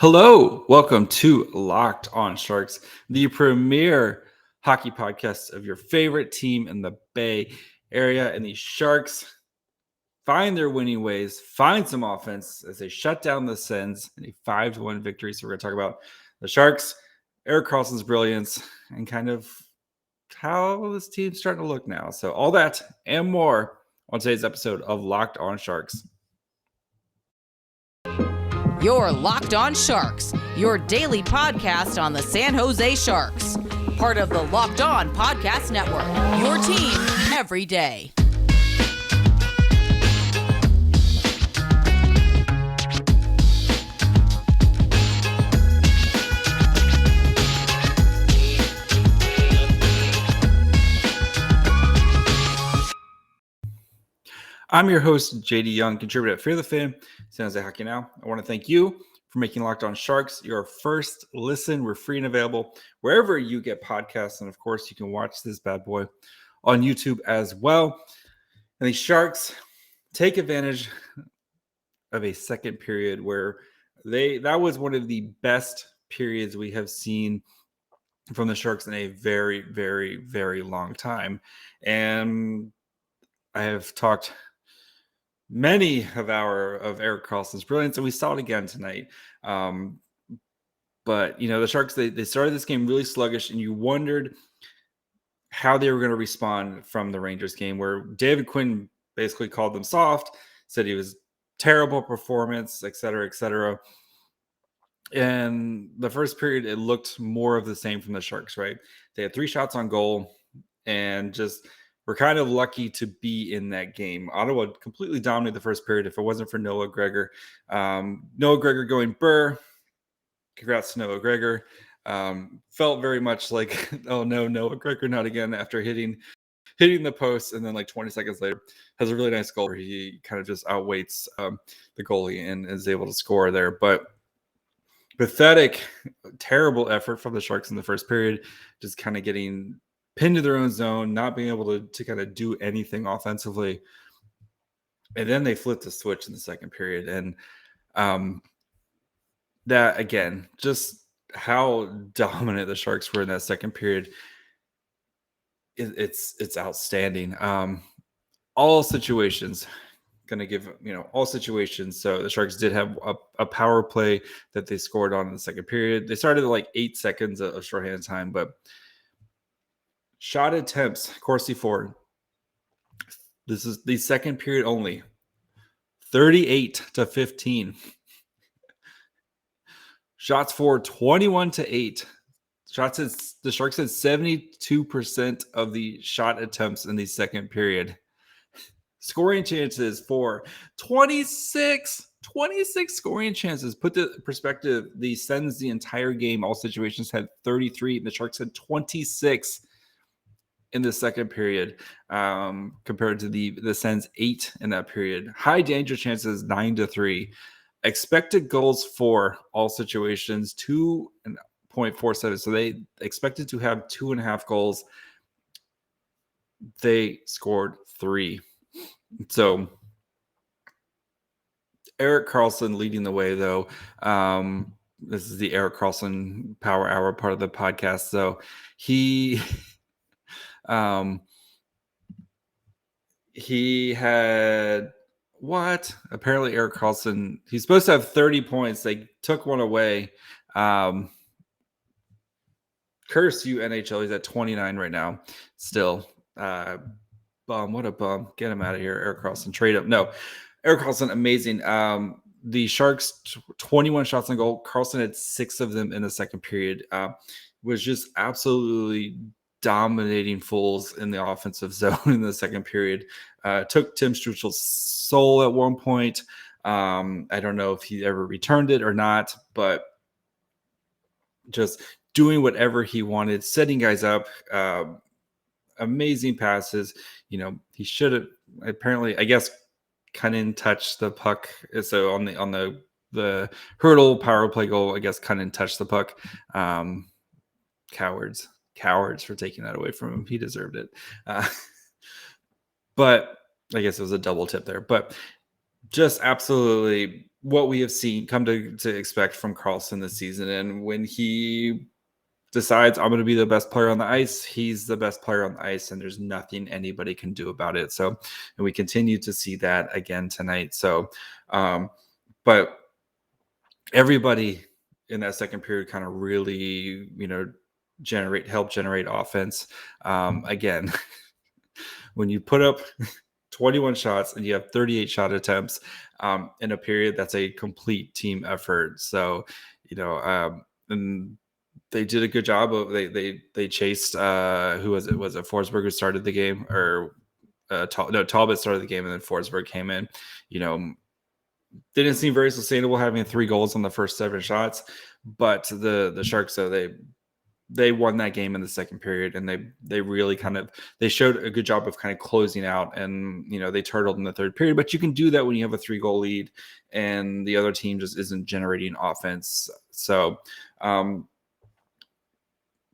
Hello, welcome to Locked On Sharks, the premier hockey podcast of your favorite team in the Bay Area. And the Sharks find their winning ways, find some offense as they shut down the Sens in a 5-1 victory. So we're going to talk about the Sharks, Erik Karlsson's brilliance, and kind of how this team's starting to look now. So all that and more on today's episode of Locked On Sharks. You're Locked On Sharks, your daily podcast on the San Jose Sharks. Part of the Locked On Podcast Network, your team every day. I'm your host, JD Young, contributor at Fear the Fan, San Jose Hockey Now. I want to thank you for making Locked On Sharks your first listen. We're free and available wherever you get podcasts. And of course, you can watch this bad boy on YouTube as well. And the Sharks take advantage of a second period where that was one of the best periods we have seen from the Sharks in a very, very, very long time. And I have talked many of Erik Karlsson's brilliance, and we saw it again tonight. But the Sharks, they started this game really sluggish, and you wondered how they were going to respond from the Rangers game, where David Quinn basically called them soft, said he was terrible performance, et cetera, et cetera. And the first period, it looked more of the same from the Sharks, right? They had 3 shots on goal, and just we're kind of lucky to be in that game. Ottawa completely dominated the first period if it wasn't for Noah Gregor. Noah Gregor going burr. Congrats to Noah Gregor. Felt very much like, oh no, Noah Gregor not again, after hitting the post, and then like 20 seconds later has a really nice goal where he kind of just outweights the goalie and is able to score there. But pathetic, terrible effort from the Sharks in the first period, just kind of getting pinned to their own zone, not being able to kind of do anything offensively. And then they flipped the switch in the second period. And that, again, just how dominant the Sharks were in that second period, it's outstanding. All situations, going to give, all situations. So the Sharks did have a power play that they scored on in the second period. They started at like 8 seconds of shorthand time, but shot attempts, Corsi Ford. This is the second period only. 38-15. Shots for 21-8. The Sharks had 72% of the shot attempts in the second period. Scoring chances for 26 scoring chances. Put the perspective, the Sens the entire game, all situations had 33, and the Sharks had 26 in the second period, compared to the Sens 8 in that period. High danger chances 9-3. Expected goals for all situations 2.47. So they expected to have 2.5 goals. They scored 3. So Erik Karlsson leading the way, though. This is the Erik Karlsson Power Hour part of the podcast. So he had apparently Erik Karlsson, he's supposed to have 30 points. They took one away. Curse you, NHL. He's at 29 right now. Still, bum. What a bum. Get him out of here, Erik Karlsson. Trade him. No, Erik Karlsson, amazing. The Sharks, 21 shots on goal. Carlson had 6 of them in the second period. Was just absolutely dominating fools in the offensive zone in the second period. Took Tim Struchel's soul at one point. I don't know if he ever returned it or not, but just doing whatever he wanted, setting guys up, amazing passes. He should have apparently, I guess, Cunnin touched the puck. So on the Hertl power play goal, I guess Cunnin touched the puck. Cowards for taking that away from him. He deserved it. But I guess it was a double tip there. But just absolutely what we have seen come to expect from Carlson this season. And when he decides I'm going to be the best player on the ice, he's the best player on the ice, and there's nothing anybody can do about it. So, and we continue to see that again tonight. So, but everybody in that second period kind of really, help generate offense. Again, when you put up 21 shots and you have 38 shot attempts in a period, that's a complete team effort. So, and they did a good job of they chased who was it? Was it Forsberg who started the game, or Talbot started the game and then Forsberg came in. Didn't seem very sustainable having 3 goals on the first 7 shots, but the Sharks, so they won that game in the second period, and they really they showed a good job of kind of closing out, and they turtled in the third period. But you can do that when you have a 3-goal lead and the other team just isn't generating offense. So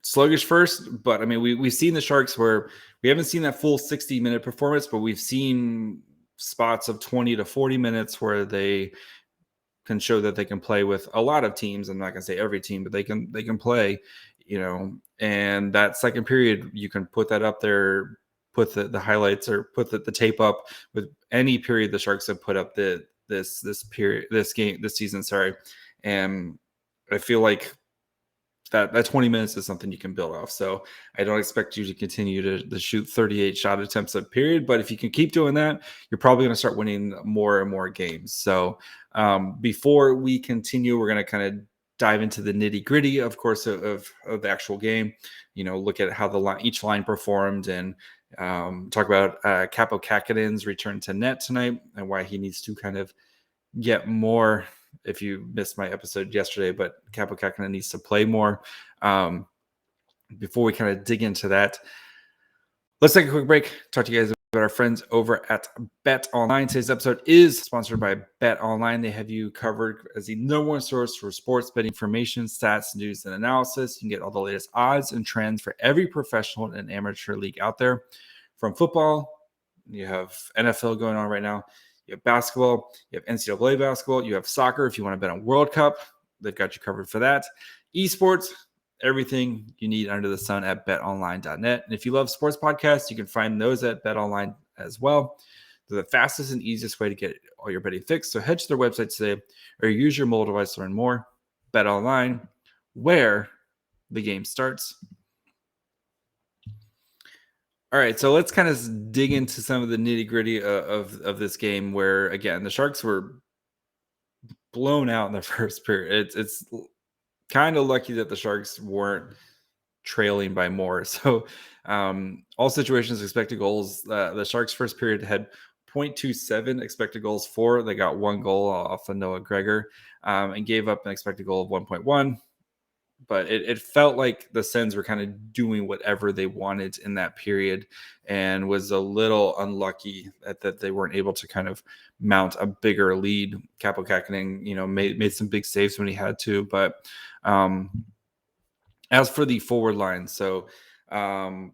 sluggish first, but I mean we've seen the Sharks where we haven't seen that full 60-minute performance, but we've seen spots of 20 to 40 minutes where they can show that they can play with a lot of teams. I'm not going to say every team, but they can play, and that second period, you can put that up there, put the highlights or put the tape up with any period the Sharks have put up this season. Sorry. And I feel like that 20 minutes is something you can build off. So I don't expect you to continue to shoot 38 shot attempts a period, but if you can keep doing that, you're probably going to start winning more and more games. So before we continue, we're going to kind of dive into the nitty gritty, of course, of the actual game, look at how each line performed, and talk about Kaapo Kahkonen's return to net tonight and why he needs to kind of get more. If you missed my episode yesterday, but Kaapo Kahkonen needs to play more. Before we kind of dig into that, let's take a quick break. Talk to you guys about our friends over at BetOnline. Today's episode is sponsored by BetOnline. They have you covered as the number one source for sports betting information, stats, news, and analysis. You can get all the latest odds and trends for every professional and amateur league out there. From football, you have NFL going on right now. You have basketball, you have NCAA basketball, you have soccer. If you want to bet on World Cup, they've got you covered for that. Esports, everything you need under the sun at betonline.net. And if you love sports podcasts, you can find those at BetOnline as well. They're the fastest and easiest way to get all your betting fixed. So head to their website today or use your mobile device to learn more. BetOnline, where the game starts. All right, so let's kind of dig into some of the nitty-gritty of this game where, again, the Sharks were blown out in the first period. It's kind of lucky that the Sharks weren't trailing by more. So all situations, expected goals, the Sharks' first period had 0.27 expected goals for. They got 1 goal off of Noah Gregor and gave up an expected goal of 1.1. But it felt like the Sens were kind of doing whatever they wanted in that period, and was a little unlucky that they weren't able to kind of mount a bigger lead. Kaapo Kahkonen, made some big saves when he had to. But as for the forward line, so the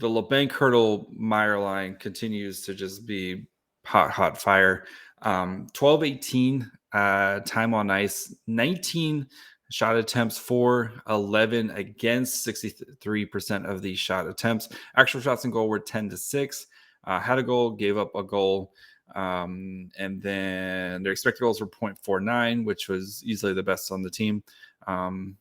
LeBanc, Hertl, Meier line continues to just be hot fire. 12-18 time on ice, 19 shot attempts for 11 against 63% of the shot attempts. Actual shots and goal were 10-6. Had a goal, gave up a goal. And then their expected goals were 0.49, which was easily the best on the team. And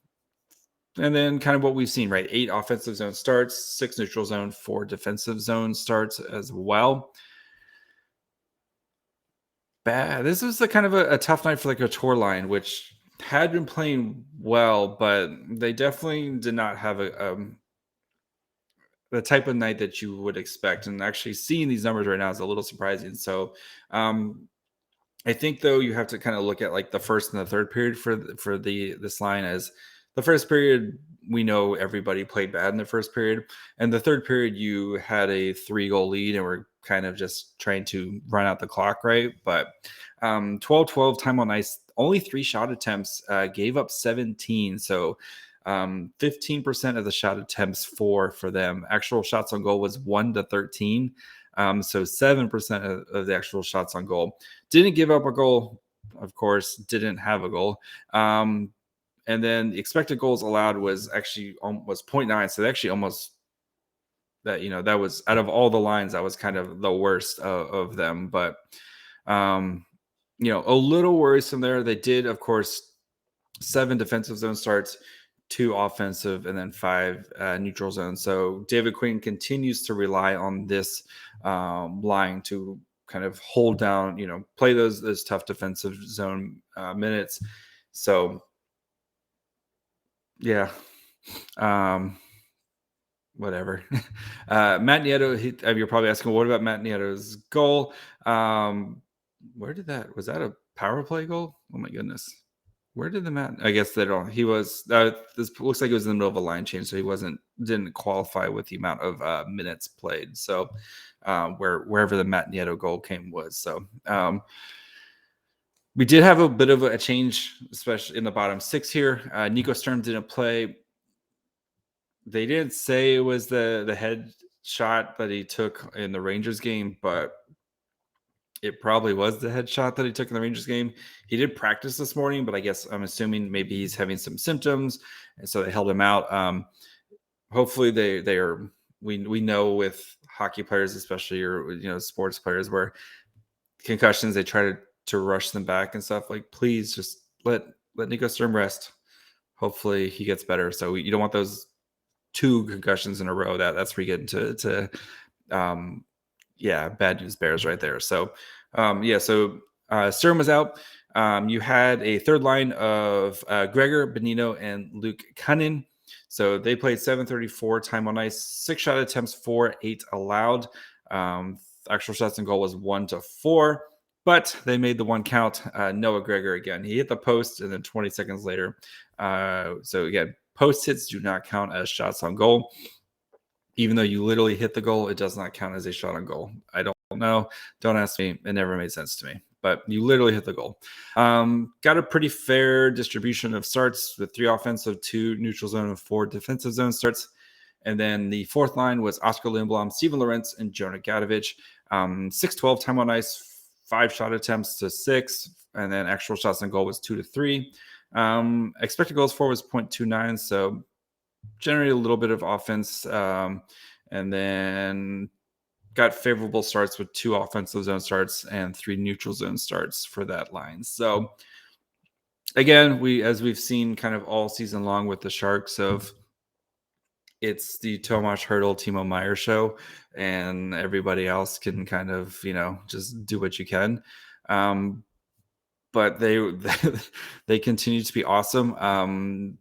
then kind of what we've seen, right? 8 offensive zone starts, 6 neutral zone, 4 defensive zone starts as well. This was a kind of a tough night for the Couture line, which had been playing well, but they definitely did not have the type of night that you would expect. And actually seeing these numbers right now is a little surprising. So I think, though, you have to kind of look at like the first and the third period for this line. As the first period, we know everybody played bad in the first period, and the third period you had a 3-goal lead and we're kind of just trying to run out the clock, right? But 12-12 time on ice, only 3 shot attempts, gave up 17. So 15% of the shot attempts for them. Actual shots on goal was 1-13. So 7% of the actual shots on goal. Didn't give up a goal, of course, didn't have a goal. And then the expected goals allowed was actually was 0.9. So they actually almost that was out of all the lines, that was kind of the worst of them. But a little worrisome there. They did, of course, 7 defensive zone starts, 2 offensive, and then 5 neutral zones. So David Quinn continues to rely on this line to kind of hold down, play those tough defensive zone minutes. So yeah. Whatever. Matt Nieto, you're probably asking, what about Matt Nieto's goal? Was that a power play goal? Oh my goodness. Where did I guess they don't, this looks like it was in the middle of a line change. So he didn't qualify with the amount of minutes played. So wherever the Matt Nieto goal was. So we did have a bit of a change, especially in the bottom 6 here. Nico Sturm didn't play. They didn't say it was the head shot that he took in the Rangers game, but it probably was the head shot that he took in the Rangers game. He did practice this morning, but I guess I'm assuming maybe he's having some symptoms, and so they held him out. Hopefully they are. We know with hockey players, especially, or sports players, where concussions, they try to rush them back and stuff. Like, please just let Nico Sturm rest. Hopefully he gets better. So you don't want those 2 concussions in a row. That's where you get into bad news bears right there. So Sturm was out. You had a third line of Gregor, Bonino, and Luke Cunnin. So they played 734 time on ice, 6 shot attempts, 8 allowed. Actual shots and goal was 1-4, but they made the 1 count. Noah Gregor again, he hit the post, and then 20 seconds later. So again, post hits do not count as shots on goal. Even though you literally hit the goal, it does not count as a shot on goal. I don't know. Don't ask me. It never made sense to me. But you literally hit the goal. Got a pretty fair distribution of starts with 3 offensive, 2 neutral zone, and 4 defensive zone starts. And then the fourth line was Oscar Lindblom, Steven Lorentz, and Jonah Gadovich. 6-12 time on ice, 5 shot attempts to 6, and then actual shots on goal was 2-3. Expected goals for was 0.29, so generally a little bit of offense, and then got favorable starts with 2 offensive zone starts and 3 neutral zone starts for that line. So again, as we've seen kind of all season long with the Sharks, it's the Tomas, Hertl, Timo, Meier show, and everybody else can kind of just do what you can. But they continue to be awesome.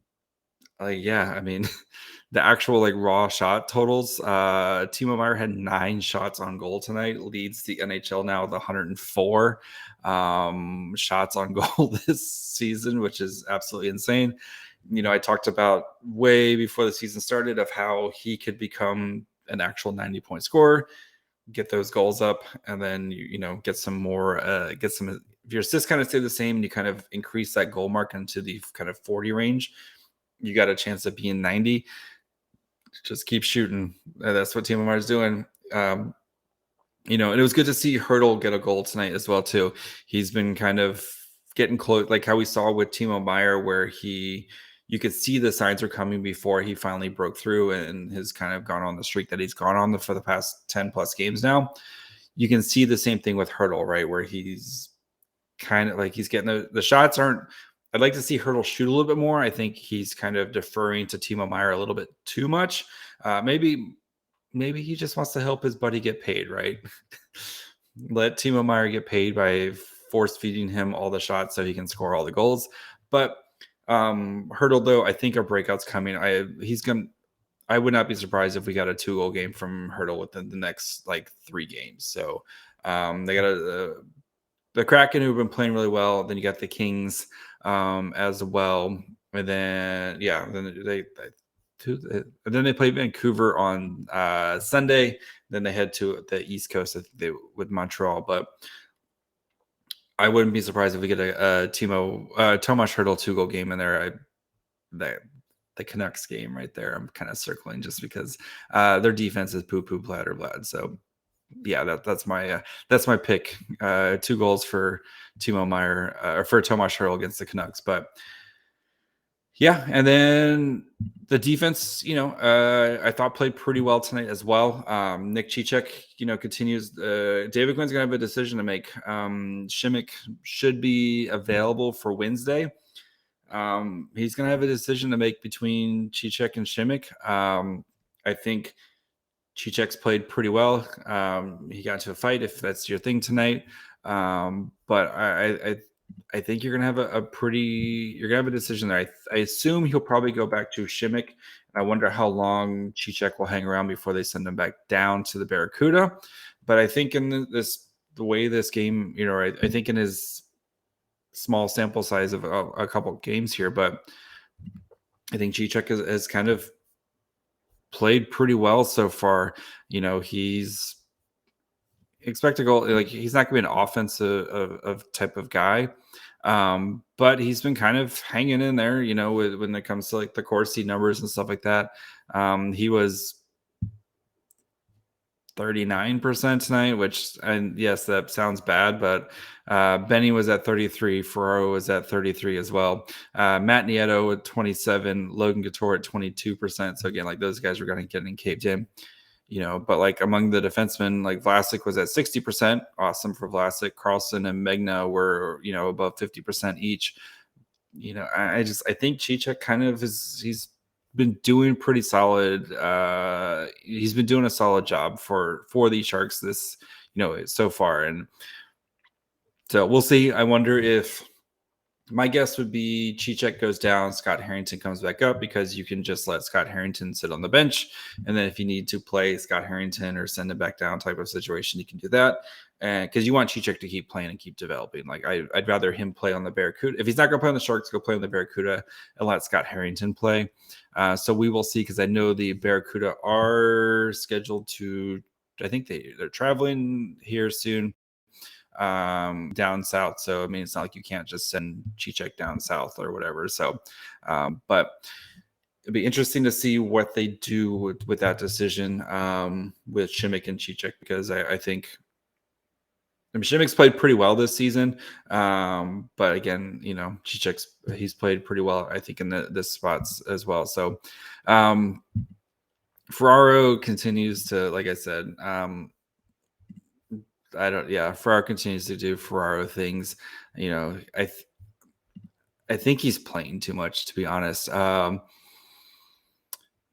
The actual raw shot totals, Timo Meier had 9 shots on goal tonight, leads the NHL now with 104 shots on goal this season, which is absolutely insane. I talked about way before the season started of how he could become an actual 90-point scorer, get those goals up, and then get some more, if your assists kind of stay the same and you kind of increase that goal mark into the kind of 40 range, you got a chance of being 90. Just keep shooting. That's what Timo Meier's doing. And it was good to see Hertl get a goal tonight as well too. He's been kind of getting close, like how we saw with Timo Meier, where you could see the signs are coming before he finally broke through and has kind of gone on the streak that he's gone on for the past 10 plus games now. You can see the same thing with Hertl, right? Where he's kind of he's getting the shots aren't. I'd like to see Hertl shoot a little bit more. I think he's kind of deferring to Timo Meier a little bit too much. Maybe he just wants to help his buddy get paid, right? Let Timo Meier get paid by force feeding him all the shots so he can score all the goals. But Hertl, though, I think a breakout's coming. I would not be surprised if we got a 2-goal game from Hertl within the next 3 games. So they got the Kraken, who've been playing really well. Then you got the Kings as well, and then they play Vancouver on Sunday. Then they head to the East Coast, I think with Montreal. But I wouldn't be surprised if we get a Tomas Hertl 2-goal game in there. The Canucks game right there, I'm kind of circling just because their defense is poo-poo, bladder, blad. So yeah, that's my pick. 2 goals for Timo Meier or for Tomas Hertl against the Canucks. But yeah, and then the defense, I thought played pretty well tonight as well. Nick Cicek, continues. David Quinn's gonna have a decision to make. Simek should be available for Wednesday. He's gonna have a decision to make between Cicek and Simek. I think Cicek's played pretty well. He got into a fight, if that's your thing tonight. But I think you're gonna have you're gonna have a decision there. I assume he'll probably go back to Simek. I wonder how long Cicek will hang around before they send him back down to the Barracuda. But I think in the way this game, I think in his small sample size of a couple games here, but I think Cicek has kind of played pretty well so far. He's expected goal. Like, he's not going to be an offensive of type of guy. But he's been kind of hanging in there, when it comes to like the Corsi numbers and stuff like that. He was 39% tonight, which, and yes, that sounds bad, but Benny was at 33, Ferraro was at 33 as well. Matt Nieto at 27, Logan Couture at 22%. So again, like, those guys were going to get caved in, but like among the defensemen, like Vlasic was at 60%. Awesome for Vlasic. Carlson and Megna were, above 50% each. I think Cicek kind of he's been doing pretty solid. He's been doing a solid job for the Sharks this, so far. And so we'll see. I wonder if, my guess would be Cicek goes down, Scott Harrington comes back up, because you can just let Scott Harrington sit on the bench. And then if you need to play Scott Harrington or send him back down type of situation, you can do that. And because you want Cicek to keep playing and keep developing. Like, I'd rather him play on the Barracuda. If he's not going to play on the Sharks, go play on the Barracuda and let Scott Harrington play. So we will see, because I know the Barracuda are scheduled to, I think they're traveling here soon. Down south. So I mean, it's not like you can't just send Cicek down south or whatever. So but it'd be interesting to see what they do with that decision with Simek and Cicek, because I think, Simek's played pretty well this season, but again, he's played pretty well, I think, in the spots as well. So Ferraro continues to, like I said, Ferraro continues to do Ferraro things. I think he's playing too much, to be honest.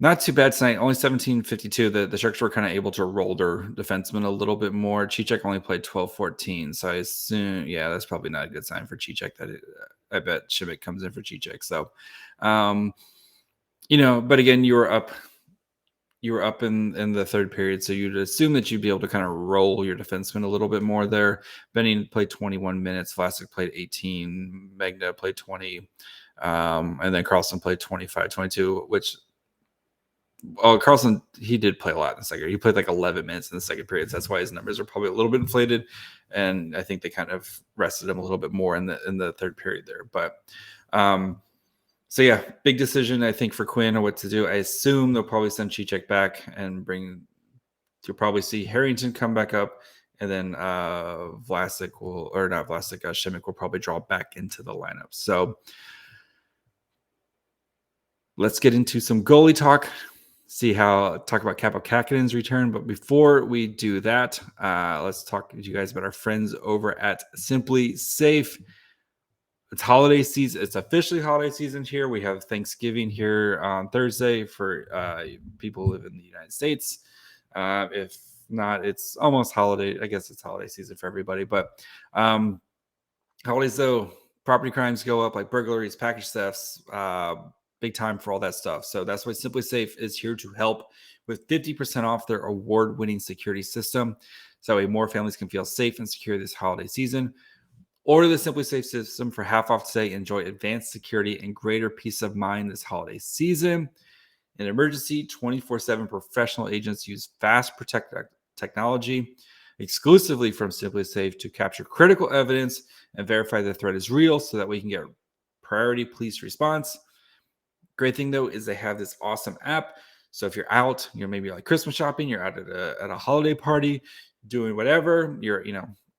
Not too bad tonight. Only 17:52. The Sharks were kind of able to roll their defensemen a little bit more. Cicek only played 12:14. So I assume, that's probably not a good sign for Cicek. I bet Simek comes in for Cicek. So, but again, you were up in the third period, so you'd assume that you'd be able to kind of roll your defenseman a little bit more there. Benny played 21 minutes, Vlasic played 18, Megna played 20, and then Carlson played 25, 22, which, Carlson, he did play a lot in the second. He played like 11 minutes in the second period, so that's why his numbers are probably a little bit inflated, and I think they kind of rested him a little bit more in the third period there. But so yeah, big decision, I think, for Quinn on what to do. I assume they'll probably send Cicek back and you'll probably see Harrington come back up, and then Simek will probably draw back into the lineup. So let's get into some goalie talk. Talk about Kaapo Kahkonen's return. But before we do that, let's talk to you guys about our friends over at SimpliSafe. It's holiday season. It's officially holiday season here. We have Thanksgiving here on Thursday for people who live in the United States. If not, it's almost holiday. I guess it's holiday season for everybody. But holidays, though, property crimes go up, like burglaries, package thefts, big time for all that stuff. So that's why SimpliSafe is here to help with 50% off their award-winning security system. So that way more families can feel safe and secure this holiday season. Order the SimpliSafe system for half off today. Enjoy advanced security and greater peace of mind this holiday season. In emergency, 24/7 professional agents use Fast Protect technology exclusively from SimpliSafe to capture critical evidence and verify the threat is real, so that we can get priority police response. Great thing, though, is they have this awesome app. So if you're out, maybe like Christmas shopping, you're out at a holiday party, doing whatever. You're,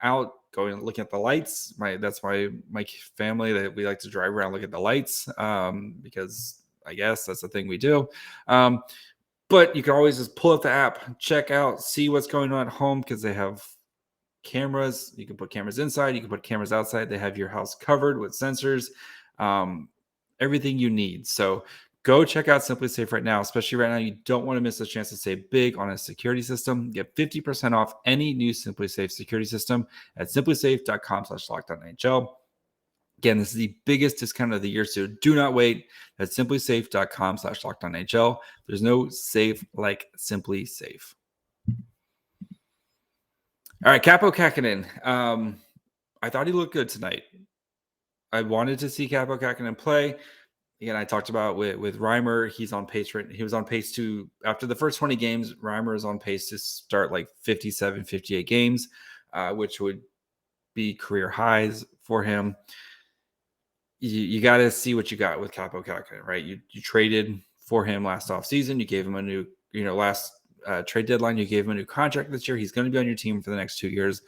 out going and looking at the lights. That's my family that we like to drive around, look at the lights, because I guess that's the thing we do. But you can always just pull up the app, check out, see what's going on at home, because they have cameras. You can put cameras inside, you can put cameras outside. They have your house covered with sensors, everything you need. So go check out SimpliSafe right now. Especially right now, you don't want to miss a chance to save big on a security system. Get 50% off any new SimpliSafe security system at simplisafe.com/lockedonNHL. Again, this is the biggest discount of the year, so do not wait. That's simplisafe.com/lockedonNHL. There's no safe like SimpliSafe. All right, Kaapo Kahkonen. I thought he looked good tonight. I wanted to see Kaapo Kahkonen play. Again, I talked about with Reimer. He's on pace. He was on pace to, after the first 20 games, Reimer is on pace to start like 57, 58 games, which would be career highs for him. You got to see what you got with Kaapo Kahkonen, right? You traded for him last offseason. You gave him a new, last trade deadline, you gave him a new contract this year. He's going to be on your team for the next 2 years.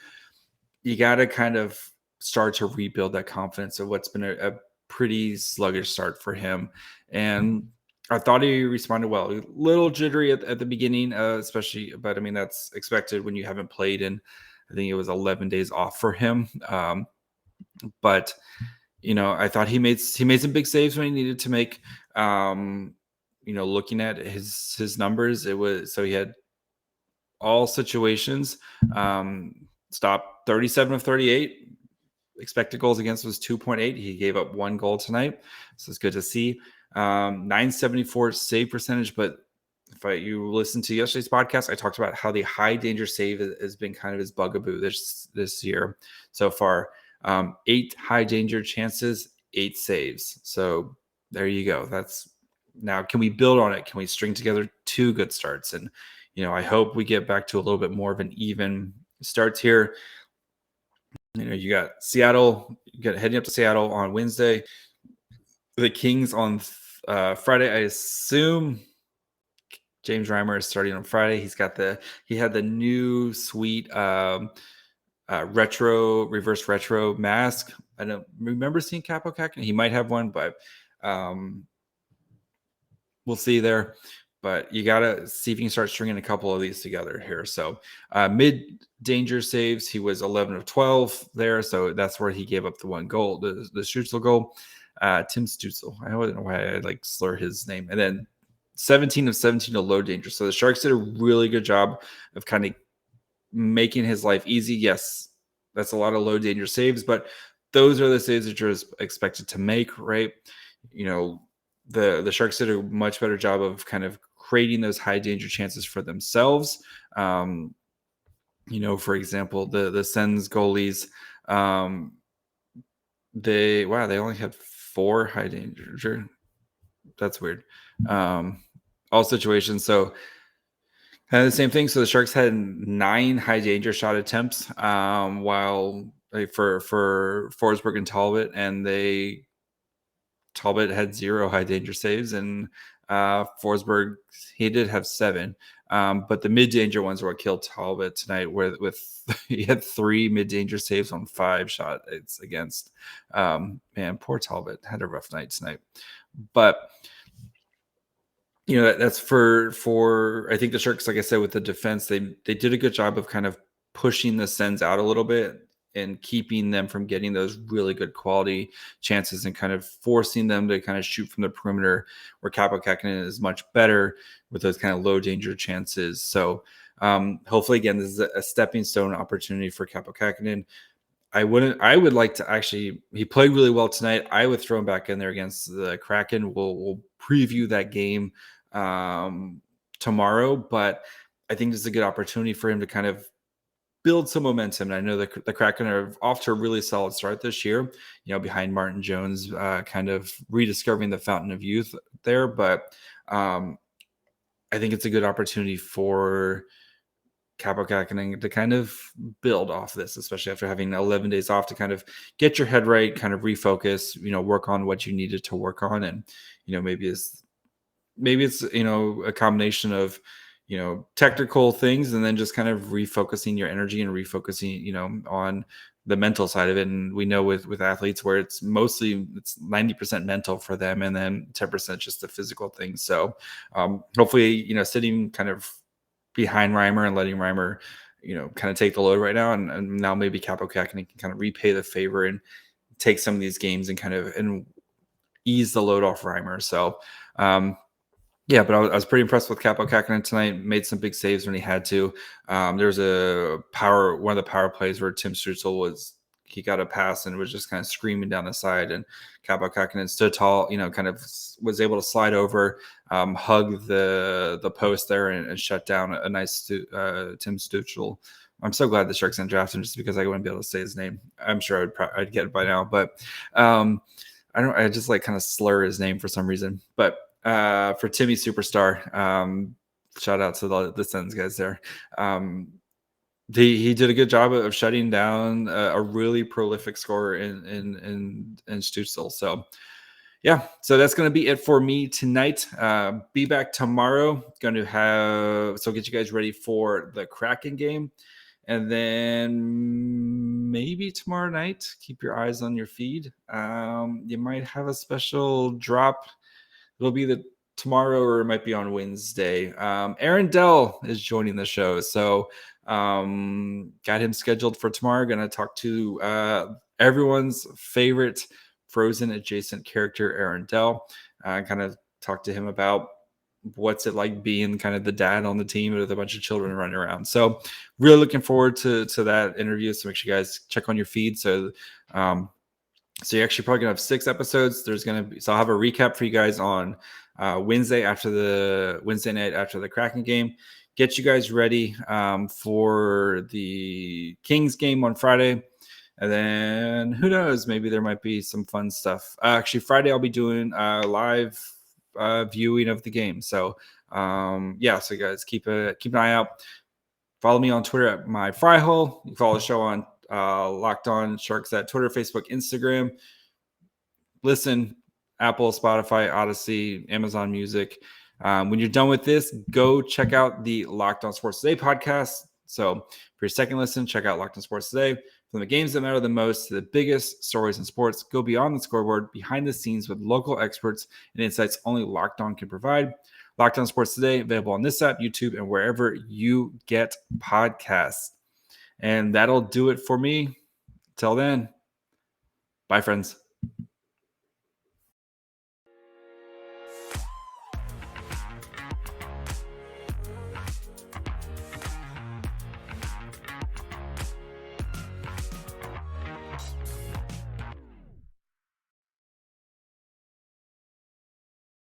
You got to kind of start to rebuild that confidence of what's been a pretty sluggish start for him. And I thought he responded well. A little jittery at the beginning, especially, but I mean, that's expected when you haven't played in, I think it was 11 days off for him. But I thought he made some big saves when he needed to make. Looking at his numbers, so he had all situations. Stopped 37 of 38. Expected goals against was 2.8. He gave up 1 goal tonight, so it's good to see. 974 save percentage. But if you listen to yesterday's podcast, I talked about how the high danger save has been kind of his bugaboo this year so far. 8 high danger chances, 8 saves. So there you go. Now, can we build on it? Can we string together 2 good starts? And, I hope we get back to a little bit more of an even starts here. You got Seattle, heading up to Seattle on Wednesday. The Kings on Friday. I assume James Reimer is starting on Friday. He had the new sweet reverse retro mask. I don't remember seeing Kaapo Kahkonen. He might have one, but we'll see there. But you got to see if you can start stringing a couple of these together here. So mid-danger saves, he was 11 of 12 there. So that's where he gave up the 1 goal, the Stützle goal. Tim Stützle. I don't know why I slur his name. And then 17 of 17 of low danger. So the Sharks did a really good job of kind of making his life easy. Yes, that's a lot of low danger saves, but those are the saves that you're expected to make, right? The Sharks did a much better job of kind of creating those high danger chances for themselves. For example, the Sens goalies, they only had 4 high danger. That's weird. All situations. So kind of the same thing. So the Sharks had 9 high danger shot attempts, while for Forsberg and Talbot, and Talbot had 0 high danger saves, and Forsberg, he did have 7. But the mid-danger ones were what killed Talbot tonight, he had 3 mid-danger saves on 5 shots against. Poor Talbot had a rough night tonight. But that's for I think the Sharks, like I said, with the defense, they did a good job of kind of pushing the Sens out a little bit and keeping them from getting those really good quality chances and kind of forcing them to kind of shoot from the perimeter, where Kaapo Kahkonen is much better with those kind of low danger chances. So hopefully, again, this is a stepping stone opportunity for Kaapo Kahkonen. I would like to actually, he played really well tonight. I would throw him back in there against the Kraken. We'll preview that game tomorrow, but I think this is a good opportunity for him to kind of build some momentum. And I know the Kraken are off to a really solid start this year, behind Martin Jones, kind of rediscovering the fountain of youth there. But I think it's a good opportunity for Kaapo Kahkonen to kind of build off this, especially after having 11 days off, to kind of get your head right, kind of refocus, work on what you needed to work on. And, maybe it's a combination of, technical things, and then just kind of refocusing your energy and refocusing, on the mental side of it. And we know with athletes where it's 90% mental for them, and then 10% just the physical things. So hopefully, sitting kind of behind Reimer and letting Reimer, kind of take the load right now. And now maybe Kaapo Kahkonen can kind of repay the favor and take some of these games and ease the load off Reimer. So, yeah, but I was pretty impressed with Kaapo Kahkonen tonight. Made some big saves when he had to. There was one of the power plays where Tim Stützle he got a pass and was just kind of screaming down the side, and Kaapo Kahkonen stood tall, kind of was able to slide over, hug the post there, and shut down a nice Tim Stützle. I'm so glad the Sharks didn't draft him just because I wouldn't be able to say his name. I'm sure I'd get it by now, but I just like kind of slur his name for some reason. But for Timmy Superstar, shout out to the Sens guys there. He did a good job of shutting down a really prolific scorer in Stützle. So yeah, so that's going to be it for me tonight. Be back tomorrow. Going to get you guys ready for the Kraken game. And then maybe tomorrow night, keep your eyes on your feed. You might have a special drop. It'll be tomorrow, or it might be on Wednesday. Aaron Dell is joining the show. So got him scheduled for tomorrow. Going to talk to everyone's favorite Frozen adjacent character, Aaron Dell. Kind of talk to him about what's it like being kind of the dad on the team with a bunch of children running around. So really looking forward to that interview. So make sure you guys check on your feed. So you're actually probably gonna have 6 episodes. So I'll have a recap for you guys on Wednesday night after the Kraken game. Get you guys ready for the Kings game on Friday. And then who knows, maybe there might be some fun stuff. Actually, Friday I'll be doing live viewing of the game. So so guys, keep an eye out. Follow me on Twitter at myfryhole. You can follow the show on Locked On Sharks at Twitter, Facebook, Instagram. Listen, Apple, Spotify, Odyssey, Amazon Music. When you're done with this, go check out the Locked On Sports Today podcast. So for your second listen, check out Locked On Sports Today. From the games that matter the most to the biggest stories in sports, go beyond the scoreboard, behind the scenes with local experts and insights only Locked On can provide. Locked On Sports Today, available on this app, YouTube, and wherever you get podcasts. And that'll do it for me. Till then, bye, friends.